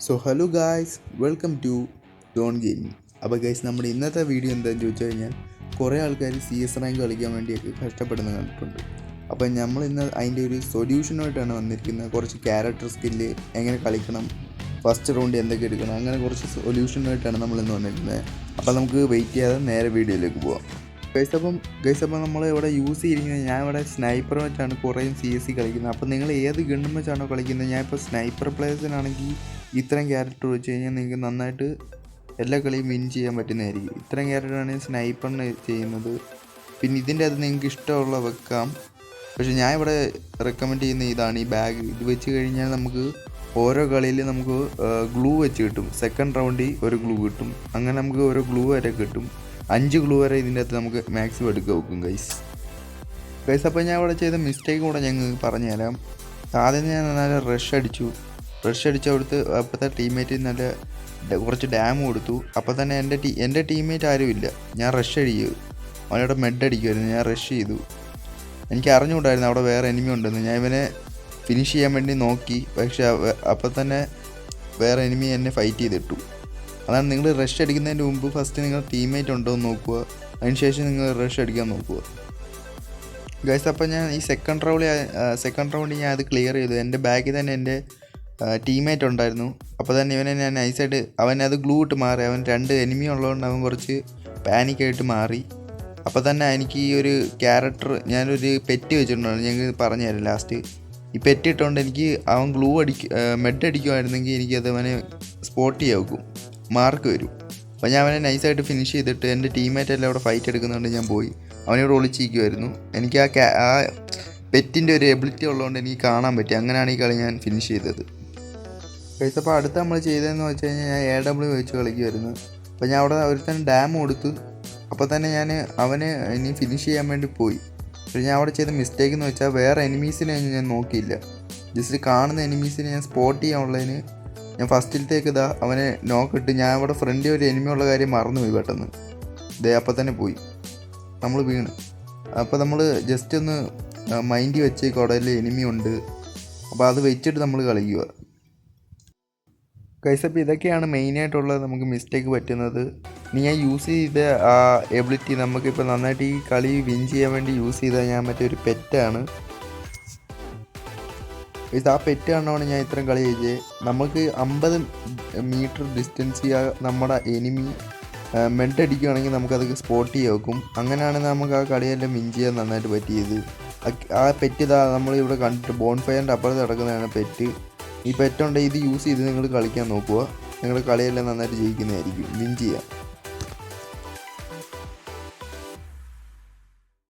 So hello guys, welcome to Don gaming. അപ്പോൾ guys, നമ്മുടെ ഇന്നത്തെ വീഡിയോ എന്താണെന്ന് ചോദിച്ചു കഴിഞ്ഞാൽ കുറേ ആൾക്കാർ CS റാങ്ക് കളിക്കാൻ വേണ്ടിയൊക്കെ കഷ്ടപ്പെടുന്ന കണ്ടിട്ടുണ്ട്. അപ്പോൾ നമ്മൾ ഇന്ന് അതിൻ്റെ ഒരു സൊല്യൂഷനായിട്ടാണ് വന്നിരിക്കുന്നത്. കുറച്ച് ക്യാരക്ടർ സ്കില്ല് എങ്ങനെ കളിക്കണം, ഫസ്റ്റ് റൗണ്ട് എന്തൊക്കെ എടുക്കണം, അങ്ങനെ കുറച്ച് സൊല്യൂഷനായിട്ടാണ് നമ്മൾ ഇന്ന് വന്നിരിക്കുന്നത്. അപ്പോൾ നമുക്ക് വെയിറ്റ് ചെയ്യാതെ നേരെ വീഡിയോയിലേക്ക് പോവാം. ഗൈസ് അപ്പോൾ നമ്മൾ ഇവിടെ യൂസ് ചെയ്തിരിക്കുന്നത്, ഞാൻ ഇവിടെ സ്നൈപ്പർ വെച്ചാണ് കുറേ CS കളിക്കുന്നത്. അപ്പോൾ നിങ്ങൾ ഏത് ഗണ്ണും വെച്ചാണോ കളിക്കുന്നത്, ഞാൻ ഇപ്പോൾ സ്നൈപ്പർ പ്ലേയേഴ്സിനാണെങ്കിൽ ഇത്രയും ക്യാരക്ടർ വെച്ച് കഴിഞ്ഞാൽ നിങ്ങൾക്ക് നന്നായിട്ട് എല്ലാ കളിയും വിൻ ചെയ്യാൻ പറ്റുന്നതായിരിക്കും. ഇത്രയും ക്യാരക്ടറാണ് സ്നൈപ്പറിന് ചെയ്യുന്നത്. പിന്നെ ഇതിൻ്റെ അത് നിങ്ങൾക്ക് ഇഷ്ടമുള്ള വെക്കാം. പക്ഷേ ഞാൻ ഇവിടെ റെക്കമെൻഡ് ചെയ്യുന്ന ഇതാണ്, ഈ ബാഗ്. ഇത് വെച്ച് കഴിഞ്ഞാൽ നമുക്ക് ഓരോ കളിയിൽ നമുക്ക് ഗ്ലൂ വെച്ച് കിട്ടും. സെക്കൻഡ് റൗണ്ടിൽ ഒരു ഗ്ലൂ കിട്ടും. അങ്ങനെ നമുക്ക് ഓരോ ഗ്ലൂ വരെ കിട്ടും. 5 ഗ്ലൂ വരെ ഇതിൻ്റെ അകത്ത് നമുക്ക് മാക്സിമം എടുക്കാൻ വെക്കും ഗൈസ്. അപ്പോൾ ഞാൻ ഇവിടെ ചെയ്ത മിസ്റ്റേക്ക് കൂടെ ഞങ്ങൾക്ക് പറഞ്ഞു തരാം. ആദ്യം ഞാൻ നല്ല റഷ് അടിച്ചു കൊടുത്ത് അപ്പോഴത്തെ ടീംമേറ്റ് നല്ല കുറച്ച് ഡാം കൊടുത്തു. അപ്പോൾ തന്നെ എൻ്റെ ടീംമേറ്റ് ആരുമില്ല. ഞാൻ റഷ് അടിക്കും, അവനവിടെ മെഡ് അടിക്കുമായിരുന്നു. ഞാൻ റഷ് ചെയ്തു. എനിക്ക് അറിഞ്ഞുകൂടായിരുന്നു അവിടെ വേറെ എനിമി ഉണ്ടെന്ന്. ഞാൻ ഇവനെ ഫിനിഷ് ചെയ്യാൻ വേണ്ടി നോക്കി, പക്ഷേ അപ്പോൾ തന്നെ വേറെ എനിമി എന്നെ ഫൈറ്റ് ചെയ്തിട്ടു. അതാണ്, നിങ്ങൾ റഷ് അടിക്കുന്നതിന് മുമ്പ് ഫസ്റ്റ് നിങ്ങൾ ടീംമേറ്റ് ഉണ്ടോ എന്ന് നോക്കുക. അതിനുശേഷം നിങ്ങൾ റഷ് അടിക്കാൻ നോക്കുക ഗൈസ്. അപ്പോൾ ഞാൻ ഈ സെക്കൻഡ് റൗണ്ടിൽ ഞാൻ അത് ക്ലിയർ ചെയ്തു. എൻ്റെ ബാക്കിൽ തന്നെ എൻ്റെ ടീംമേറ്റ് ഉണ്ടായിരുന്നു. അപ്പോൾ തന്നെ ഇവനെ ഞാൻ നൈസായിട്ട്, അവൻ അത് ഗ്ലൂ ഇട്ട് മാറി. അവൻ 2 എനിമി ഉള്ളതുകൊണ്ട് അവൻ കുറച്ച് പാനിക്കായിട്ട് മാറി. അപ്പോൾ തന്നെ എനിക്ക് ഈ ഒരു ക്യാരക്ടർ, ഞാനൊരു പെറ്റ് വെച്ചിട്ടുണ്ടായിരുന്നു, ഞങ്ങൾ പറഞ്ഞു തരാം ലാസ്റ്റ്. ഈ പെറ്റ് ഇട്ടുകൊണ്ട് എനിക്ക് അവൻ മെഡ് അടിക്കുമായിരുന്നെങ്കിൽ എനിക്കത് അവനെ സ്പോട്ട് ചെയ്യാൻ വെക്കും, മാർക്ക് വരും. അപ്പോൾ ഞാൻ അവനെ നൈസായിട്ട് ഫിനിഷ് ചെയ്തിട്ട് എൻ്റെ ടീംമേറ്റ് എല്ലാം അവിടെ ഫൈറ്റ് എടുക്കുന്നതുകൊണ്ട് ഞാൻ പോയി അവനോട് ഒളിച്ചിരിക്കുമായിരുന്നു. എനിക്ക് ആ പെറ്റിൻ്റെ ഒരു എബിലിറ്റി ഉള്ളതുകൊണ്ട് എനിക്ക് കാണാൻ പറ്റി. അങ്ങനെയാണ് ഈ കളി ഞാൻ ഫിനിഷ് ചെയ്തത് ഗൈസ്. അപ്പോൾ അടുത്ത് നമ്മൾ ചെയ്തതെന്ന് വെച്ച് കഴിഞ്ഞാൽ ഞാൻ AW വെച്ച് കളിക്കുമായിരുന്നു. അപ്പോൾ ഞാൻ അവിടെ ഒരുത്തന്നെ ഡാം കൊടുത്തു. അപ്പോൾ തന്നെ ഞാൻ അവന് ഇനി ഫിനിഷ് ചെയ്യാൻ വേണ്ടി പോയി. പക്ഷേ ഞാൻ അവിടെ ചെയ്ത മിസ്റ്റേക്ക് എന്ന് വെച്ചാൽ വേറെ എനിമീസിനെ ഞാൻ നോക്കിയില്ല. ജസ്റ്റ് കാണുന്ന എനിമീസിനെ ഞാൻ സ്പോട്ട് ചെയ്യാനുള്ളതിന് ഞാൻ ഫസ്റ്റിലത്തേക്ക് അവനെ നോക്കിട്ട് ഞാൻ അവിടെ ഫ്രണ്ടിൽ ഒരു എനിമി ഉള്ള കാര്യം മറന്നുപോയി പെട്ടെന്ന്. അപ്പോൾ തന്നെ പോയി, നമ്മൾ വീണ്. അപ്പോൾ നമ്മൾ ജസ്റ്റ് ഒന്ന് മൈൻഡ് വെച്ച് കുടയിൽ എനിമി ഉണ്ട്, അപ്പോൾ അത് വെച്ചിട്ട് നമ്മൾ കളിക്കുക ഗൈസ്. അപ്പോൾ ഇതൊക്കെയാണ് മെയിനായിട്ടുള്ളത് നമുക്ക് മിസ്റ്റേക്ക് പറ്റുന്നത്. ഇനി ഞാൻ യൂസ് ചെയ്ത ആ എബിലിറ്റി നമുക്കിപ്പോൾ നന്നായിട്ട് ഈ കളി വിൻ ചെയ്യാൻ വേണ്ടി യൂസ് ചെയ്താൽ ഞാൻ മറ്റൊരു പെറ്റാണ് ഗൈസ്. ആ പെറ്റ് കണ്ടാണ് ഞാൻ ഇത്രയും കളി ചെയ്തത്. നമുക്ക് 50 മീറ്റർ ഡിസ്റ്റൻസ് നമ്മുടെ എനിമി മെഡ് അടിക്കുകയാണെങ്കിൽ നമുക്കത് സ്പോട്ട് ചെയ്യാൻ വെക്കും. അങ്ങനെയാണ് നമുക്ക് ആ കളിയെല്ലാം വിൻ ചെയ്യാൻ നന്നായിട്ട് പറ്റിയത്. ആ പെറ്റ് നമ്മളിവിടെ കണ്ടിട്ട് ബോൺഫയറിൻ്റെ അപ്പുറത്ത് കിടക്കുന്നതാണ് പെറ്റ്. ഈ പെറ്റുണ്ടെങ്കിൽ ഇത് യൂസ് ചെയ്ത് നിങ്ങൾ കളിക്കാൻ നോക്കുക. നിങ്ങളുടെ കളിയെല്ലാം നന്നായിട്ട് ജയിക്കുന്നതായിരിക്കും, വിൻ ചെയ്യാം.